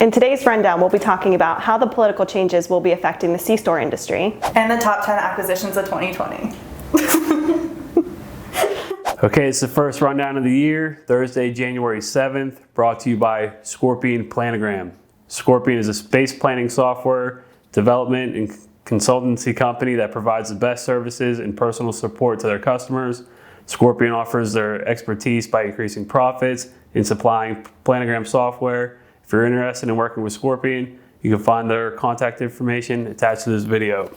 In today's rundown, we'll be talking about how the political changes will be affecting the C-store industry. And the top 10 acquisitions of 2020. Okay, it's the first rundown of the year, Thursday, January 7th, brought to you by Scorpion Planogram. Scorpion is a space planning software development and consultancy company that provides the best services and personal support to their customers. Scorpion offers their expertise by increasing profits in supplying planogram software. If you're interested in working with Scorpion, you can find their contact information attached to this video.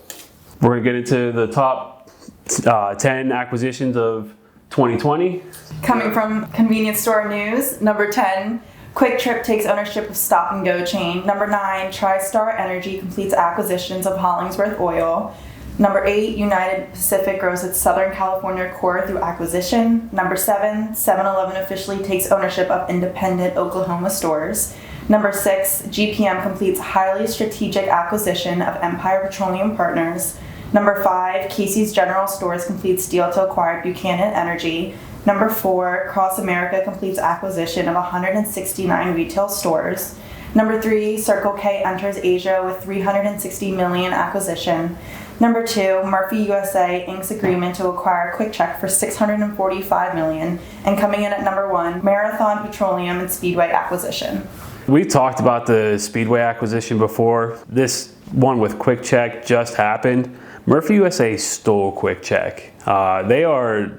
We're going to get into the top 10 acquisitions of 2020. Coming from convenience store news, number 10, Quick Trip takes ownership of Stop and Go chain. Number 9, TriStar Energy completes acquisitions of Hollingsworth Oil. Number 8, United Pacific grows its Southern California core through acquisition. Number 7, 7-Eleven officially takes ownership of independent Oklahoma stores. Number 6, GPM completes highly strategic acquisition of Empire Petroleum Partners. Number 5, Casey's General Stores completes deal to acquire Buchanan Energy. Number 4, Cross America completes acquisition of 169 retail stores. Number 3, Circle K enters Asia with $360 million acquisition. Number 2, Murphy USA inks agreement to acquire QuickCheck for $645 million. And coming in at number 1, Marathon Petroleum and Speedway acquisition. We talked about the Speedway acquisition before. This one with QuickCheck just happened. Murphy USA stole QuickCheck. They are,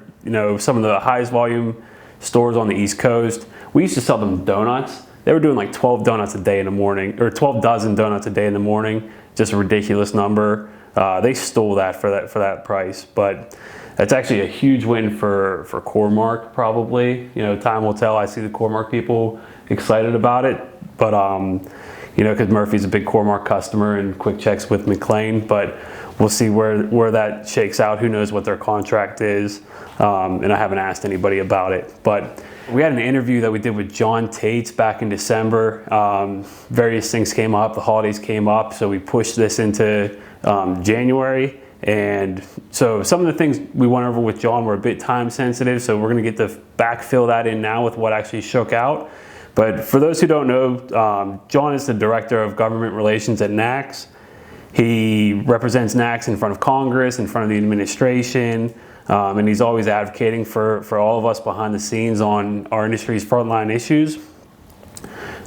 some of the highest volume stores on the East Coast. We used to sell them donuts. They were doing like 12 donuts a day in the morning, or 12 dozen donuts a day in the morning. Just a ridiculous number. They stole that for that price. But that's actually a huge win for Core-Mark, probably. Time will tell. I see the Core-Mark people excited about it. But, because Murphy's a big Core-Mark customer and QuickCheck's with McLean. But we'll see where that shakes out. Who knows what their contract is. And I haven't asked anybody about it. But we had an interview that we did with John Tates back in December. Various things came up. The holidays came up. So we pushed this into January. And so some of the things we went over with John were a bit time sensitive. So we're going to get to backfill that in now with what actually shook out. But for those who don't know, John is the Director of Government Relations at NACS. He represents NACS in front of Congress, in front of the administration, and he's always advocating for all of us behind the scenes on our industry's frontline issues.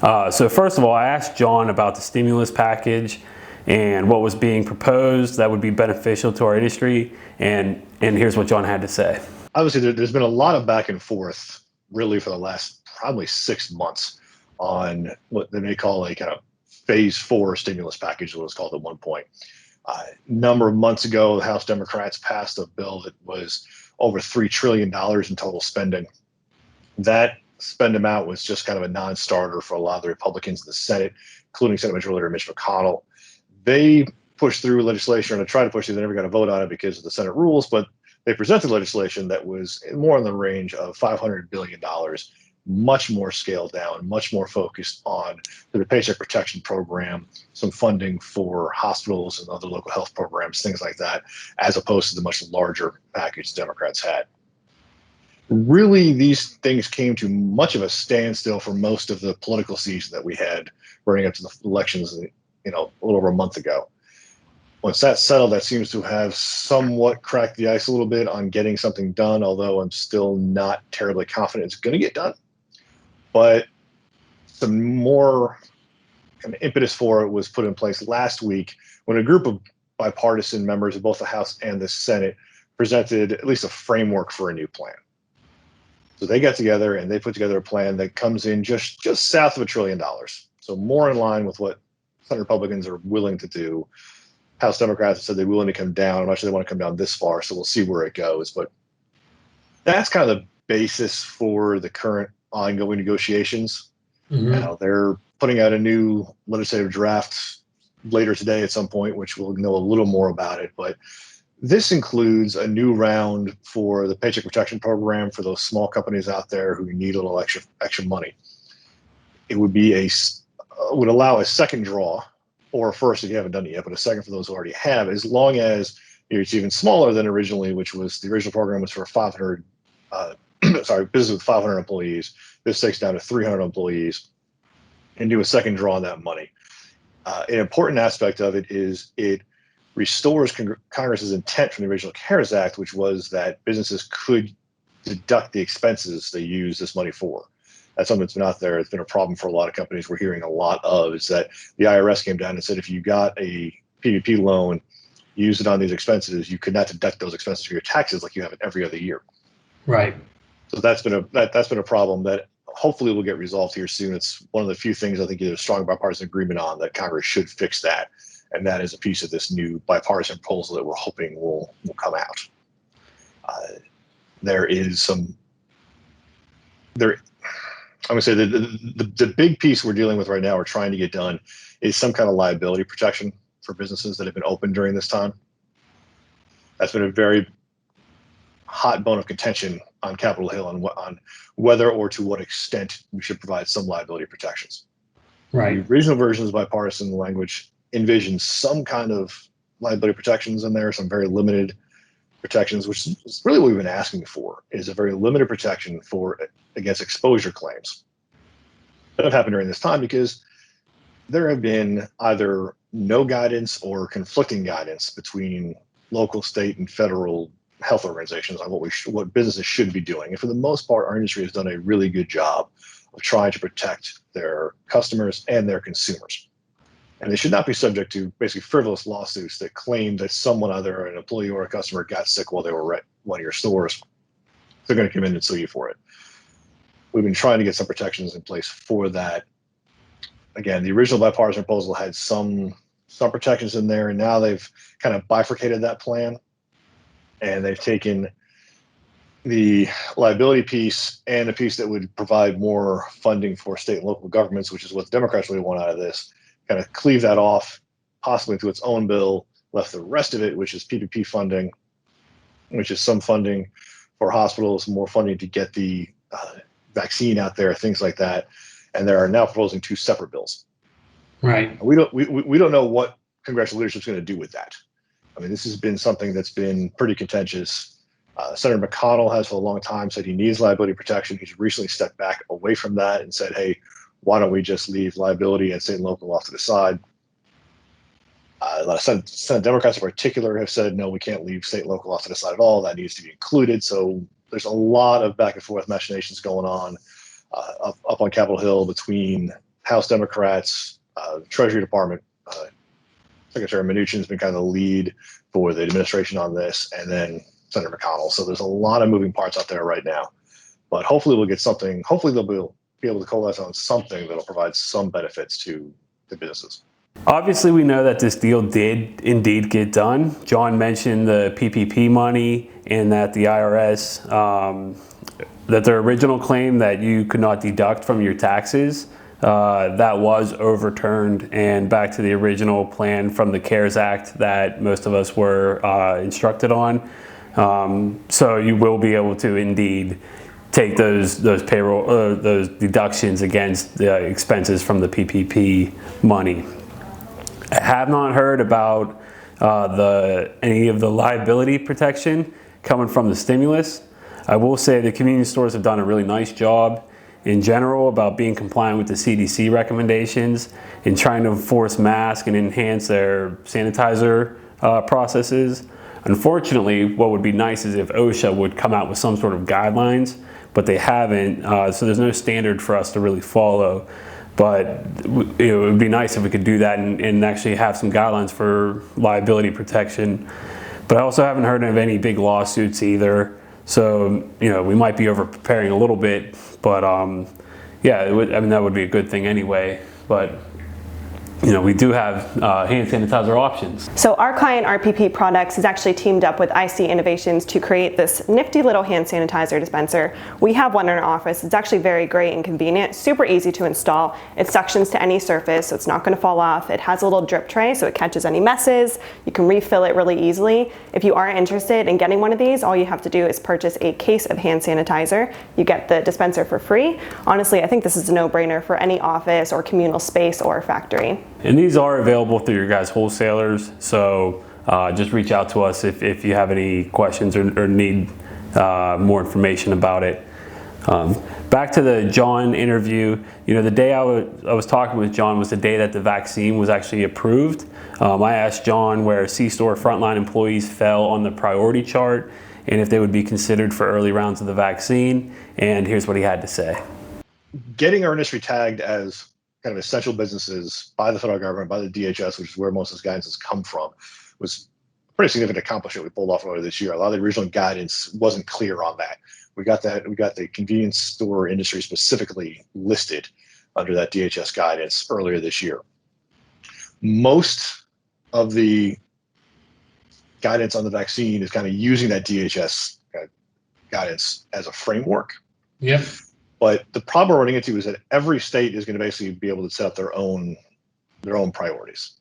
So first of all, I asked John about the stimulus package and what was being proposed that would be beneficial to our industry, and here's what John had to say. Obviously, there's been a lot of back and forth, really, for the last probably 6 months on what they may call a kind of phase 4 stimulus package, what it was called at one point. A number of months ago, the House Democrats passed a bill that was over $3 trillion in total spending. That spend amount was just kind of a non-starter for a lot of the Republicans in the Senate, including Senate Majority Leader Mitch McConnell. They pushed through legislation, or tried to push through. They never got a vote on it because of the Senate rules, but they presented legislation that was more in the range of $500 billion, much more scaled down, much more focused on the Paycheck Protection Program, some funding for hospitals and other local health programs, things like that, as opposed to the much larger package the Democrats had. Really, these things came to much of a standstill for most of the political season that we had running up to the elections, a little over a month ago. Once that's settled, that seems to have somewhat cracked the ice a little bit on getting something done, although I'm still not terribly confident it's going to get done. But some more kind of impetus for it was put in place last week when a group of bipartisan members of both the House and the Senate presented at least a framework for a new plan. So they got together and they put together a plan that comes in just south of $1 trillion. So more in line with what Senate Republicans are willing to do. House Democrats have said they're willing to come down. I'm not sure they want to come down this far, so we'll see where it goes. But that's kind of the basis for the current ongoing negotiations. Mm-hmm. They're putting out a new legislative draft later today at some point, which we'll know a little more about it. But this includes a new round for the Paycheck Protection Program for those small companies out there who need a little extra money. It would be would allow a second draw, or a first if you haven't done it yet, but a second for those who already have, as long as it's even smaller than originally, which was the original program was for 500 business with 500 employees. This takes down to 300 employees. and do a second draw on that money. An important aspect of it is it restores Congress's intent from the original CARES Act, which was that businesses could deduct the expenses they use this money for. That's something that's been out there. It's been a problem for a lot of companies. We're hearing a lot of is that the IRS came down and said if you got a PPP loan, use it on these expenses, you could not deduct those expenses for your taxes like you have it every other year. Right. So that's been a problem that hopefully will get resolved here soon. It's one of the few things I think there's a strong bipartisan agreement on, that Congress should fix that. And that is a piece of this new bipartisan proposal that we're hoping will come out. I'm going to say the big piece we're dealing with right now, we're trying to get done, is some kind of liability protection for businesses that have been open during this time. That's been a very hot bone of contention on Capitol Hill on whether or to what extent we should provide some liability protections. Right. The original versions of bipartisan language envisions some kind of liability protections in there, some very limited protections, which is really what we've been asking for, is a very limited protection against exposure claims that have happened during this time, because there have been either no guidance or conflicting guidance between local, state, and federal health organizations on what businesses should be doing. And for the most part, our industry has done a really good job of trying to protect their customers and their consumers. And they should not be subject to basically frivolous lawsuits that claim that someone, either an employee or a customer, got sick while they were at one of your stores. They're going to come in and sue you for it. We've been trying to get some protections in place for that. Again, the original bipartisan proposal had some protections in there, and now they've kind of bifurcated that plan. And they've taken the liability piece and a piece that would provide more funding for state and local governments, which is what the Democrats really want out of this, kind of cleave that off, possibly into its own bill, left the rest of it, which is PPP funding, which is some funding for hospitals, more funding to get the vaccine out there, things like that. And they are now proposing two separate bills. Right. We don't know what congressional leadership is going to do with that. I mean, this has been something that's been pretty contentious. Senator McConnell has for a long time said he needs liability protection. He's recently stepped back away from that and said, hey, why don't we just leave liability and state and local off to the side? A lot of Senate Democrats in particular have said, no, we can't leave state and local off to the side at all. That needs to be included. So there's a lot of back and forth machinations going on up on Capitol Hill between House Democrats, Treasury Department. Secretary Mnuchin has been kind of the lead for the administration on this, and then Senator McConnell. So there's a lot of moving parts out there right now. But hopefully we'll get something. Hopefully they'll be able to coalesce on something that'll provide some benefits to the businesses. Obviously, we know that this deal did indeed get done. John mentioned the PPP money and that the IRS, that their original claim that you could not deduct from your taxes, that was overturned and back to the original plan from the CARES Act that most of us were instructed on. So you will be able to indeed take those payroll those deductions against the expenses from the PPP money. I have not heard about any of the liability protection coming from the stimulus. I will say the convenience stores have done a really nice job in general about being compliant with the CDC recommendations and trying to enforce masks and enhance their sanitizer processes. Unfortunately, what would be nice is if OSHA would come out with some sort of guidelines, but they haven't, so there's no standard for us to really follow. But it would be nice if we could do that and actually have some guidelines for liability protection. But I also haven't heard of any big lawsuits either. So, we might be over preparing a little bit, but yeah, that would be a good thing anyway. But we do have hand sanitizer options. So our client, RPP Products, has actually teamed up with IC Innovations to create this nifty little hand sanitizer dispenser. We have one in our office. It's actually very great and convenient, super easy to install. It suctions to any surface, so it's not going to fall off. It has a little drip tray, so it catches any messes. You can refill it really easily. If you are interested in getting one of these, all you have to do is purchase a case of hand sanitizer. You get the dispenser for free. Honestly, I think this is a no-brainer for any office or communal space or factory. And these are available through your guys' wholesalers, so just reach out to us if you have any questions or need more information about it. Back to the John interview, the day I was talking with John was the day that the vaccine was actually approved. I asked John where C-store frontline employees fell on the priority chart and if they would be considered for early rounds of the vaccine, and here's what he had to say. Getting our industry tagged as kind of essential businesses by the federal government, by the DHS, which is where most of this guidance has come from, was a pretty significant accomplishment we pulled off earlier this year. A lot of the original guidance wasn't clear on that. We got the convenience store industry specifically listed under that DHS guidance earlier this year. Most of the guidance on the vaccine is kind of using that DHS guidance as a framework. Yep. But the problem we're running into is that every state is going to basically be able to set up their own priorities.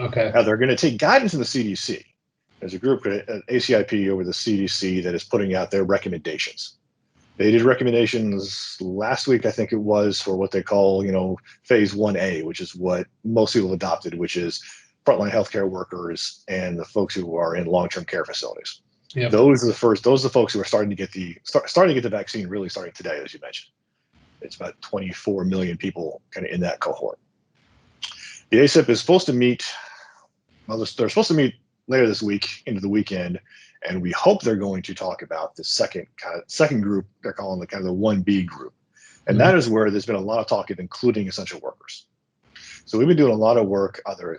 Okay. Now they're going to take guidance from the CDC. There's a group, an ACIP over the CDC, that is putting out their recommendations. They did recommendations last week, I think it was, for what they call, phase 1A, which is what most people adopted, which is frontline healthcare workers and the folks who are in long-term care facilities. Yep. Those are the folks who are starting to get the vaccine really starting today, as you mentioned. It's about 24 million people kind of in that cohort. The ACIP is supposed to meet, they're supposed to meet later this week into the weekend, and we hope they're going to talk about the second group they're calling the kind of the 1B group. And that is where there's been a lot of talk of including essential workers. So we've been doing a lot of work either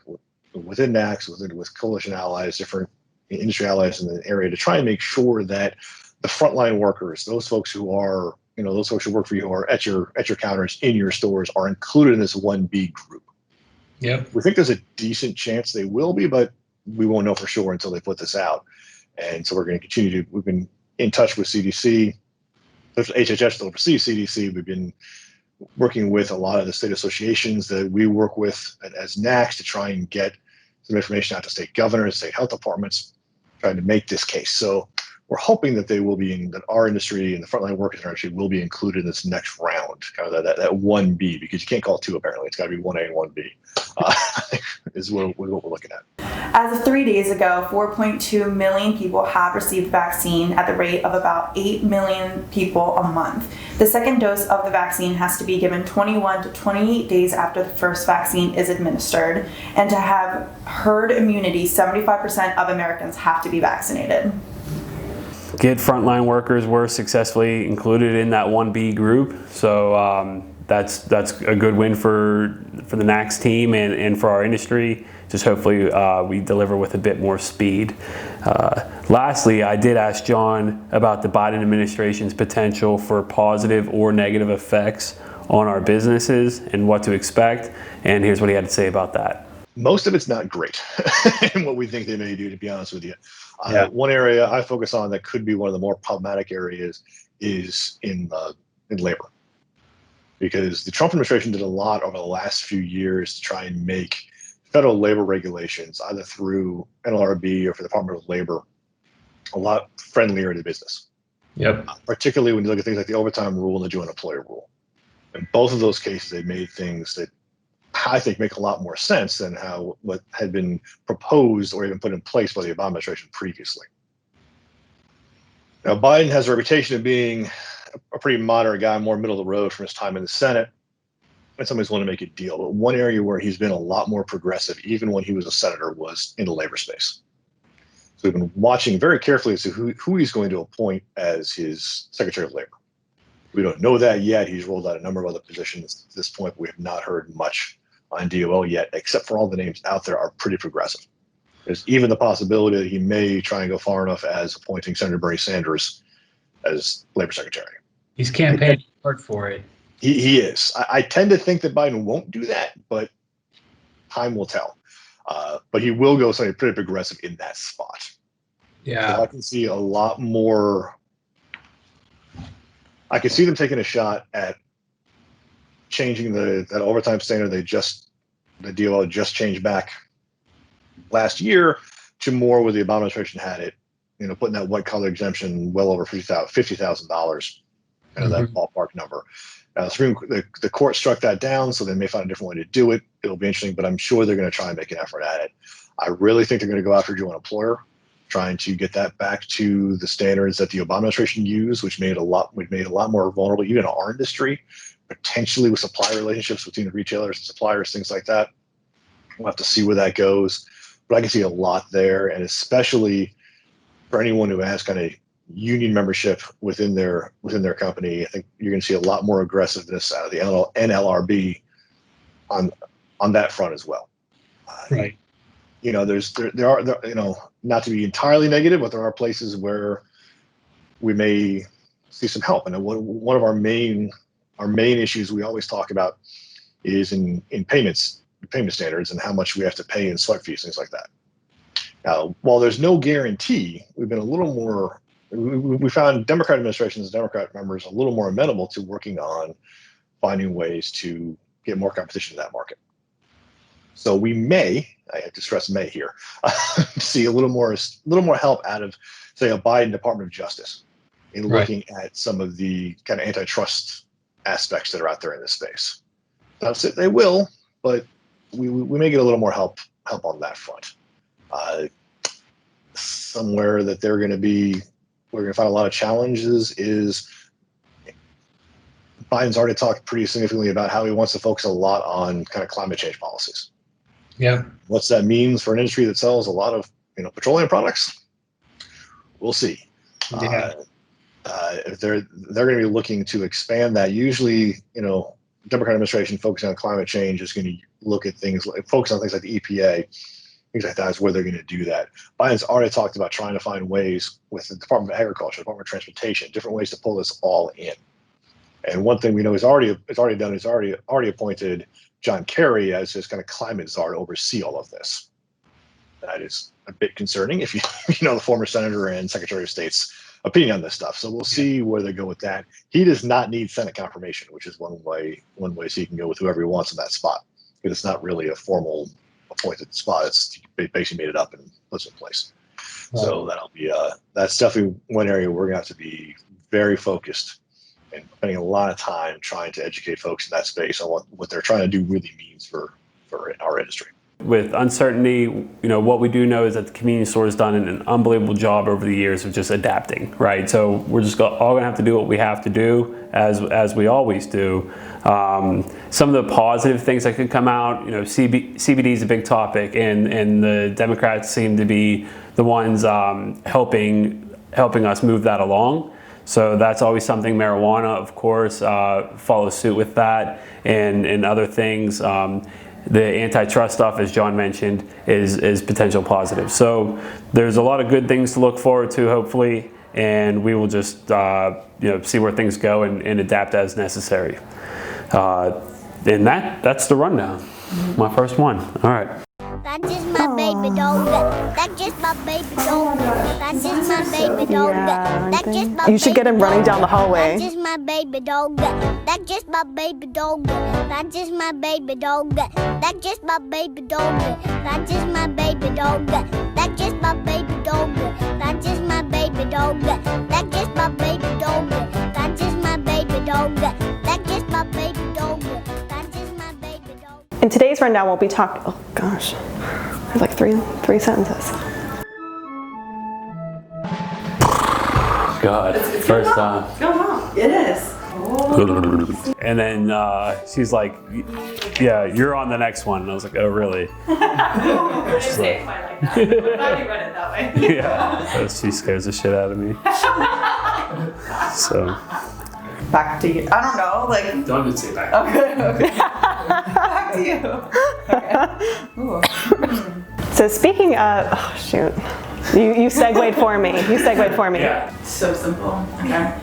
within NACS, with coalition allies, different industry allies in the area, to try and make sure that the frontline workers, those folks who are, those folks who work for you, who are at your counters in your stores, are included in this 1B group. Yep. We think there's a decent chance they will be, but we won't know for sure until they put this out. And so we're going to continue we've been in touch with CDC. HHS still oversees CDC. We've been working with a lot of the state associations that we work with as NACS to try and get some information out to state governors, state health departments, trying to make this case. So we're hoping that that our industry and the frontline workers industry will be included in this next round, kind of that 1B, because you can't call it 2 apparently. It's got to be 1A and 1B is what we're looking at. As of 3 days ago, 4.2 million people have received the vaccine at the rate of about 8 million people a month. The second dose of the vaccine has to be given 21 to 28 days after the first vaccine is administered. And to have herd immunity, 75% of Americans have to be vaccinated. Good frontline workers were successfully included in that 1B group. So that's a good win for the NACS team and for our industry. Just hopefully we deliver with a bit more speed. Lastly, I did ask John about the Biden administration's potential for positive or negative effects on our businesses and what to expect. And here's what he had to say about that. Most of it's not great in what we think they may do, to be honest with you. Yeah. One area I focus on that could be one of the more problematic areas is in labor. Because the Trump administration did a lot over the last few years to try and make federal labor regulations, either through NLRB or for the Department of Labor, a lot friendlier to business. Yep. Particularly when you look at things like the overtime rule and the joint employer rule. In both of those cases, they made things that I think make a lot more sense than what had been proposed or even put in place by the Obama administration previously. Now, Biden has a reputation of being a pretty moderate guy, more middle of the road from his time in the Senate. And somebody's willing to make a deal. But one area where he's been a lot more progressive, even when he was a senator, was in the labor space. So we've been watching very carefully as to who he's going to appoint as his Secretary of Labor. We don't know that yet. He's rolled out a number of other positions at this point, but we have not heard much on DOL yet, except for all the names out there are pretty progressive. There's even the possibility that he may try and go far enough as appointing Senator Bernie Sanders as Labor Secretary. He's campaigning hard for it. He is. I tend to think that Biden won't do that, but time will tell. But he will go something pretty progressive in that spot. Yeah. So I can see a lot more. I can see them taking a shot at changing that overtime standard the DOL just changed back last year to more where the Obama administration had it, putting that white collar exemption well over $50,000, that ballpark number. The court struck that down, so they may find a different way to do it. It'll be interesting, but I'm sure they're going to try and make an effort at it. I really think they're going to go after joint employer trying to get that back to the standards that the Obama administration used, which made it a lot more vulnerable, even our industry, potentially with supply relationships between the retailers and suppliers, things like that. We'll have to see where that goes, but I can see a lot there, and especially for anyone who has kind of union membership within their company, I think you're going to see a lot more aggressiveness out of the NLRB on that front as well. Right. You know, there are you know, not to be entirely negative, but there are places where we may see some help. And one of our main issues we always talk about is in payment standards and how much we have to pay in swipe fees, things like that. Now, while there's no guarantee, we've been a little more. We found Democrat administrations, Democrat members, a little more amenable to working on finding ways to get more competition in that market. So we may, I have to stress may here, see a little more help out of, say, a Biden Department of Justice in looking at some of the kind of antitrust aspects that are out there in this space. Not to say they will, but we may get a little more help on that front. Somewhere that we're going to find a lot of challenges is Biden's already talked pretty significantly about how he wants to focus a lot on kind of climate change policies. Yeah. What's that means for an industry that sells a lot of, you know, petroleum products? We'll see. Yeah. If they're going to be looking to expand that, usually, you know, Democrat administration focusing on climate change is going to look at focus on things like the EPA, things like that is where they're going to do that. Biden's already talked about trying to find ways with the Department of Agriculture, Department of Transportation, different ways to pull this all in. And one thing we know he's already appointed John Kerry as his kind of climate czar to oversee all of this. That is a bit concerning if you know the former senator and Secretary of State's opinion on this stuff. So we'll see where they go with that. He does not need Senate confirmation, which is one way so he can go with whoever he wants in that spot, because it's not really a formal appointed spot. It's basically made it up and puts it in place. Right. So that'll be that's definitely one area we're going to have to be very focused and spending a lot of time trying to educate folks in that space on what they're trying to do really means for our industry. With uncertainty, you know, what we do know is that the convenience store has done an unbelievable job over the years of just adapting, right? So we're just all going to have to do what we have to do, as we always do. Some of the positive things that could come out, you know, CBD is a big topic, and the Democrats seem to be the ones helping us move that along. So that's always something. Marijuana, of course, follows suit with that, and other things. The antitrust stuff, as John mentioned, is potential positive. So there's a lot of good things to look forward to, hopefully, and we will just see where things go and adapt as necessary. And that's the rundown. My first one. All right. That's just my baby dog. That's just my baby dog. That's just my baby dog. That's just my You should get him running down the hallway. That's just my baby dog. That's just my baby dog. That's just my baby dog. That's just my baby dog. That's just my baby dog. That's just my baby dog. That's just my baby dog. That's just my baby dog. That's just my baby dog. That's just my baby dog. That's just my baby dog. In today's rundown, we'll be talking. Oh gosh, there's like three sentences. God, first time. It is. And then she's like, "Yeah, you're on the next one." And I was like, "Oh, really?" She's like, I'm glad you read it that way. Yeah, she scares the shit out of me. So. Back to you. I don't know, like. Don't even say back. Okay. Back to you. Okay. So speaking of, oh shoot, you segued for me. Yeah. So simple. Okay.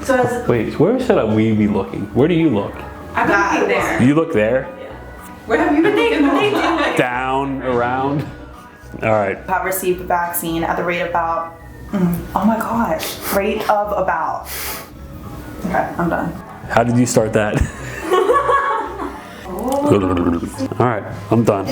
So Wait, where should we be looking? Where do you look? I'm looking there. You look there? Where have you been looking? Down, around? All right. Have received the vaccine at the rate of about, rate of about. Okay, I'm done. How did you start that? All right, I'm done.